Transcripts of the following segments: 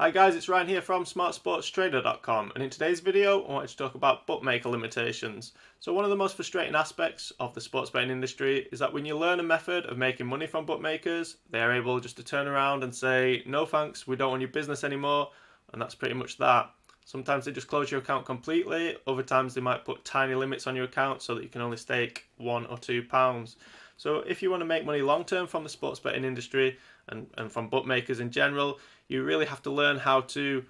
Hi guys, it's Ryan here from smartsportstrader.com, and in today's video I wanted to talk about bookmaker limitations. So one of the most frustrating aspects of the sports betting industry is that when you learn a method of making money from bookmakers, they are able just to turn around and say, no thanks, we don't want your business anymore, and that's pretty much that. Sometimes they just close your account completely, other times they might put tiny limits on your account so that you can only stake £1 or £2. So if you want to make money long term from the sports betting industry and from bookmakers in general, you really have to learn how to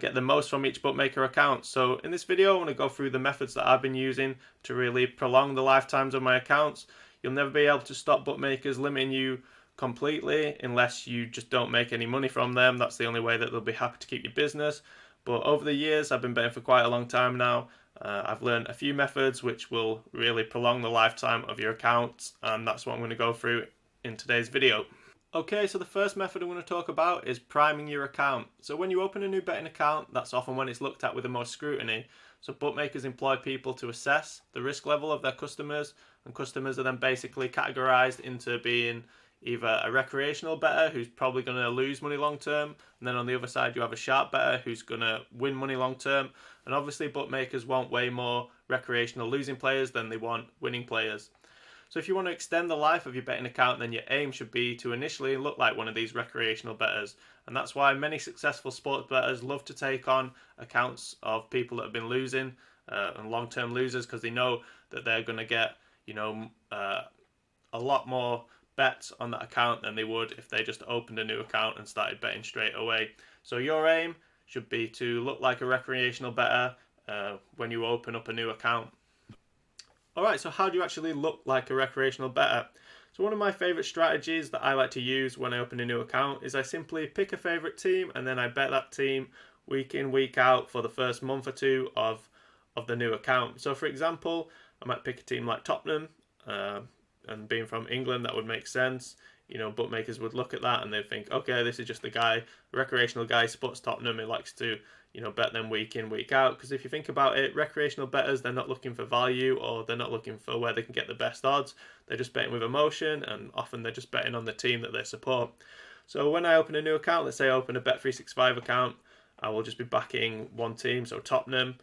get the most from each bookmaker account. So in this video I want to go through the methods that I've been using to really prolong the lifetimes of my accounts. You'll never be able to stop bookmakers limiting you completely unless you just don't make any money from them. That's the only way that they'll be happy to keep your business. But over the years, I've been betting for quite a long time now. I've learned a few methods which will really prolong the lifetime of your account, and that's what I'm going to go through in today's video. Okay, so the first method I'm going to talk about is priming your account. So when you open a new betting account, that's often when it's looked at with the most scrutiny. So bookmakers employ people to assess the risk level of their customers, and customers are then basically categorized into being either a recreational bettor who's probably going to lose money long term, and then on the other side you have a sharp bettor who's going to win money long term. And obviously bookmakers want way more recreational losing players than they want winning players. So if you want to extend the life of your betting account, then your aim should be to initially look like one of these recreational bettors. And that's why many successful sports bettors love to take on accounts of people that have been losing and long-term losers, because they know that they're going to get, a lot more bets on that account than they would if they just opened a new account and started betting straight away. So your aim should be to look like a recreational bettor when you open up a new account. Alright, so how do you actually look like a recreational bettor? So one of my favourite strategies that I like to use when I open a new account is I simply pick a favourite team and then I bet that team week in, week out for the first month or two of the new account. So for example, I might pick a team like Tottenham, and being from England, that would make sense. Bookmakers would look at that and they'd think, okay, this is just a recreational guy, supports Tottenham, he likes to, bet them week in, week out. Because if you think about it, recreational bettors, they're not looking for value, or they're not looking for where they can get the best odds. They're just betting with emotion, and often they're just betting on the team that they support. So when I open a new account, let's say I open a Bet365 account, I will just be backing one team, so Tottenham,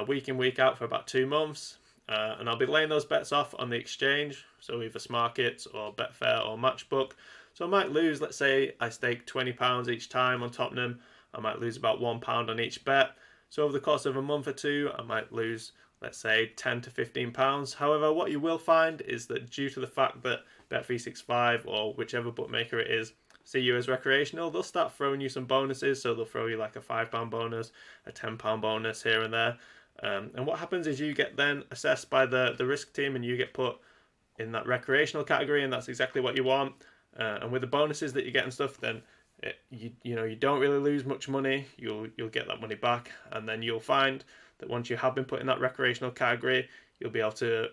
week in, week out for about 2 months. And I'll be laying those bets off on the exchange, so either Smarkets or Betfair or Matchbook. So I might lose, let's say I stake £20 each time on Tottenham, I might lose about £1 on each bet. So over the course of a month or two, I might lose, let's say, £10 to £15. However, what you will find is that due to the fact that Bet365 or whichever bookmaker it is see you as recreational, they'll start throwing you some bonuses. So they'll throw you like a £5 bonus, a £10 bonus here and there. And what happens is you get then assessed by the risk team and you get put in that recreational category, and that's exactly what you want. And with the bonuses that you get and stuff, then you don't really lose much money. You'll get that money back, and then you'll find that once you have been put in that recreational category, you'll be able to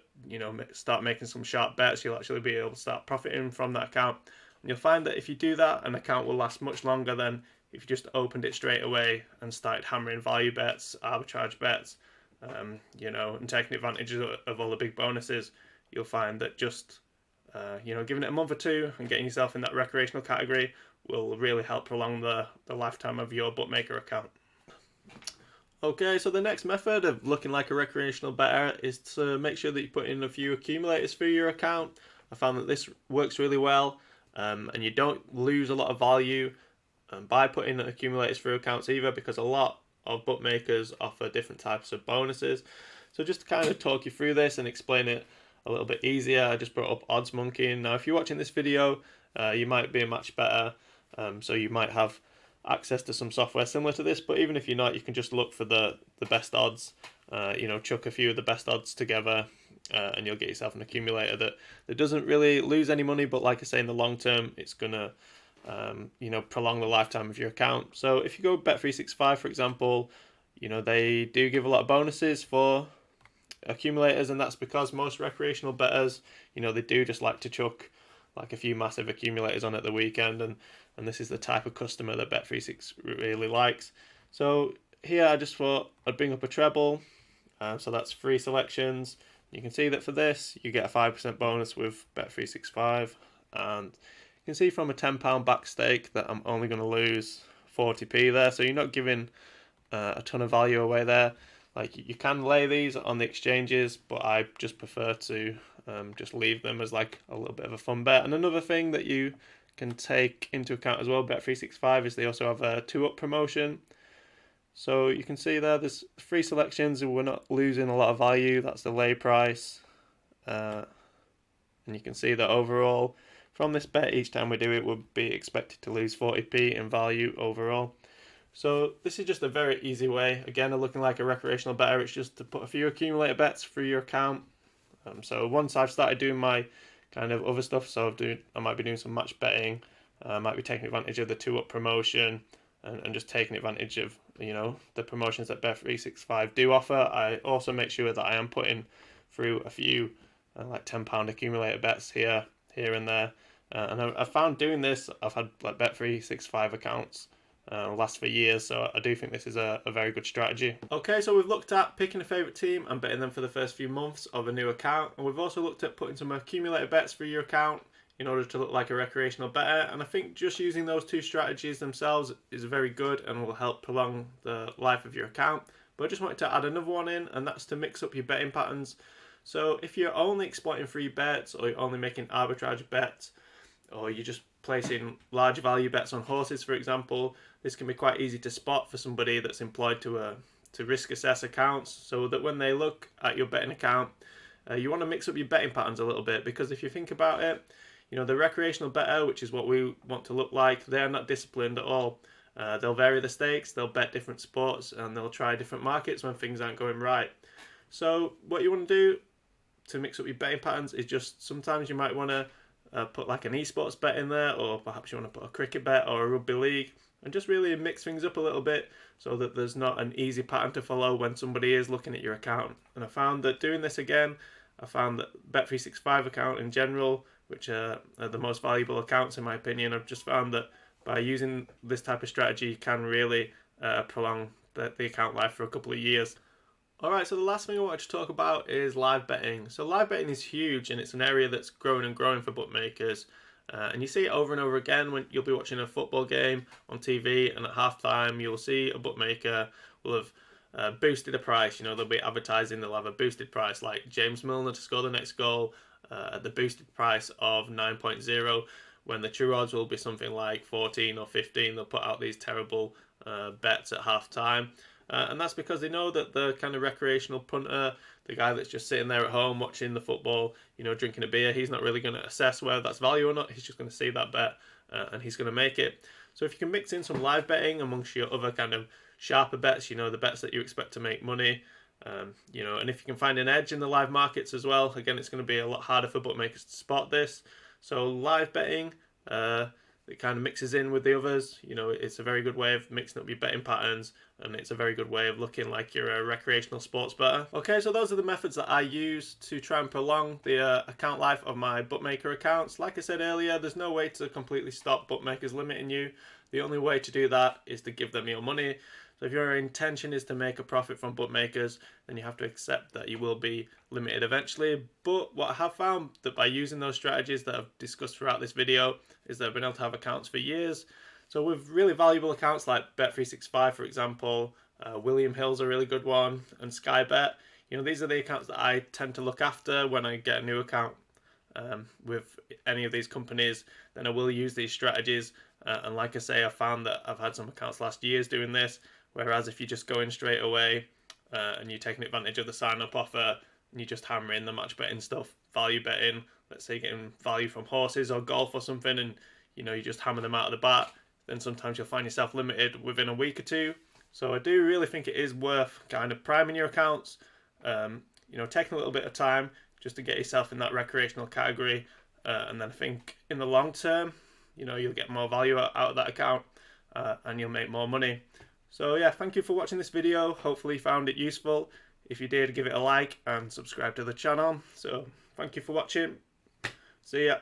start making some sharp bets. You'll actually be able to start profiting from that account, and you'll find that if you do that, an account will last much longer than if you just opened it straight away and started hammering value bets, arbitrage bets, and taking advantage of all the big bonuses. You'll find that just giving it a month or two and getting yourself in that recreational category will really help prolong the lifetime of your bookmaker account. Okay, so the next method of looking like a recreational bettor is to make sure that you put in a few accumulators for your account. I found that this works really well, and you don't lose a lot of value by putting accumulators through accounts either, because a lot of bookmakers offer different types of bonuses. So just to kind of talk you through this and explain it a little bit easier, I just brought up odds monkeying. Now if you're watching this video, you might be a match bettor, so you might have access to some software similar to this, but even if you're not, you can just look for the best odds, chuck a few of the best odds together, and you'll get yourself an accumulator that doesn't really lose any money, but like I say, in the long term it's gonna prolong the lifetime of your account. So if you go Bet365, for example, they do give a lot of bonuses for accumulators, and that's because most recreational bettors, they do just like to chuck like a few massive accumulators on at the weekend, and this is the type of customer that Bet365 really likes. So here I just thought I'd bring up a treble, so that's 3 selections. You can see that for this you get a 5% bonus with Bet365, and you can see from a £10 back stake that I'm only going to lose 40p there, so you're not giving a ton of value away there. Like, you can lay these on the exchanges, but I just prefer to just leave them as like a little bit of a fun bet. And another thing that you can take into account as well, Bet365, is they also have a 2-up promotion. So you can see there's 3 selections and we're not losing a lot of value. That's the lay price. And you can see that overall, from this bet, each time we do it, we'll be expected to lose 40p in value overall. So this is just a very easy way, again, of looking like a recreational bettor. It's just to put a few accumulator bets through your account. So once I've started doing my kind of other stuff, so I might be doing some match betting, I might be taking advantage of the 2-up promotion, and just taking advantage of, you know, the promotions that Bet365 do offer. I also make sure that I am putting through a few like £10 accumulator bets here and there. And I found doing this, I've had like Bet365 accounts last for years, so I do think this is a very good strategy. Okay, so we've looked at picking a favourite team and betting them for the first few months of a new account, and we've also looked at putting some accumulator bets through your account in order to look like a recreational bettor. And I think just using those 2 strategies themselves is very good and will help prolong the life of your account. But I just wanted to add another one in, and that's to mix up your betting patterns. So if you're only exploiting free bets, or you're only making arbitrage bets, or you're just placing large value bets on horses, for example, this can be quite easy to spot for somebody that's employed to risk assess accounts, so that when they look at your betting account, you want to mix up your betting patterns a little bit, because if you think about it, you know, the recreational bettor, which is what we want to look like, they're not disciplined at all. They'll vary the stakes, they'll bet different sports, and they'll try different markets when things aren't going right. So what you want to do to mix up your betting patterns is just, sometimes you might want to put like an esports bet in there, or perhaps you want to put a cricket bet or a rugby league, and just really mix things up a little bit so that there's not an easy pattern to follow when somebody is looking at your account. And I found that doing this again, I found that Bet365 account in general, which are the most valuable accounts in my opinion, I've just found that by using this type of strategy, you can really prolong the account life for a couple of years. Alright, so the last thing I wanted to talk about is live betting. So live betting is huge, and it's an area that's growing and growing for bookmakers. And you see it over and over again when you'll be watching a football game on TV, and at halftime you'll see a bookmaker will have boosted a price. You know, they'll be advertising, they'll have a boosted price like James Milner to score the next goal at the boosted price of 9.0, when the true odds will be something like 14 or 15. They'll put out these terrible bets at halftime. And that's because they know that the kind of recreational punter, the guy that's just sitting there at home watching the football, you know, drinking a beer, he's not really going to assess whether that's value or not. He's just going to see that bet and he's going to make it. So if you can mix in some live betting amongst your other kind of sharper bets, you know, the bets that you expect to make money, you know, and if you can find an edge in the live markets as well, again, it's going to be a lot harder for bookmakers to spot this. So live betting, it kind of mixes in with the others. You know, it's a very good way of mixing up your betting patterns, and it's a very good way of looking like you're a recreational sports bettor. Okay, so those are the methods that I use to try and prolong the account life of my bookmaker accounts. Like I said earlier, there's no way to completely stop bookmakers limiting you. The only way to do that is to give them your money. So if your intention is to make a profit from bookmakers, then you have to accept that you will be limited eventually. But what I have found that by using those strategies that I've discussed throughout this video is that I've been able to have accounts for years. So with really valuable accounts like Bet365, for example, William Hill's a really good one, and Sky Bet, you know, these are the accounts that I tend to look after when I get a new account with any of these companies. Then I will use these strategies. And like I say, I found that I've had some accounts last years doing this. Whereas if you just go in straight away and you're taking advantage of the sign-up offer and you just hammer in the match betting stuff, value betting, let's say getting value from horses or golf or something, and you know, you just hammer them out of the bat, then sometimes you'll find yourself limited within a week or two. So I do really think it is worth kind of priming your accounts, you know, taking a little bit of time just to get yourself in that recreational category, and then I think in the long term, you know, you'll get more value out of that account and you'll make more money. So yeah, thank you for watching this video. Hopefully you found it useful. If you did, give it a like and subscribe to the channel. So thank you for watching. See ya.